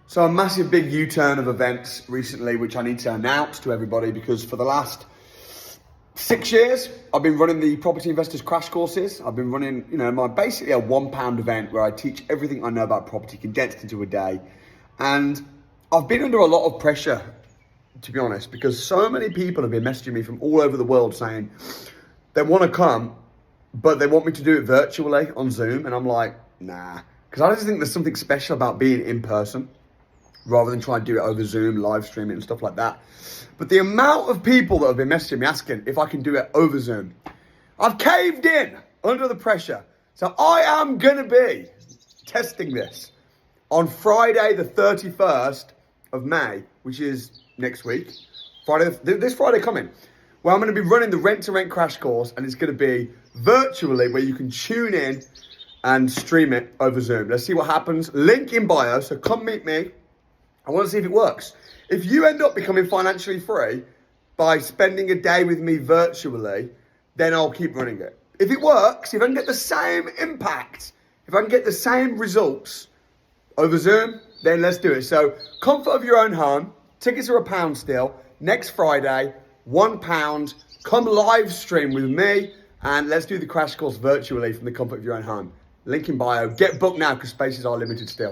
So a massive big U-turn of events recently, which I need to announce to everybody, because for the last 6 years, I've been running the Property Investors Crash Courses. I've been running, basically a £1 event where I teach everything I know about property condensed into a day. And I've been under a lot of pressure, to be honest, because so many people have been messaging me from all over the world saying they want to come, but they want me to do it virtually on Zoom. And I'm like, nah, because I just think there's something special about being in person, rather than try and do it over Zoom, live stream it and stuff like that. But the amount of people that have been messaging me asking if I can do it over Zoom, I've caved in under the pressure. So I am going to be testing this on Friday, the 31st of May, which is next week. This Friday coming, where I'm going to be running the Rent to Rent Crash Course, and it's going to be virtually where you can tune in and stream it over Zoom. Let's see what happens. Link in bio, so come meet me. I want to see if it works. If you end up becoming financially free by spending a day with me virtually, then I'll keep running it. If it works, if I can get the same impact, if I can get the same results over Zoom, then let's do it. So, comfort of your own home. Tickets are £1 still. Next Friday, £1. Come live stream with me, and let's do the crash course virtually from the comfort of your own home. Link in bio. Get booked now because spaces are limited still.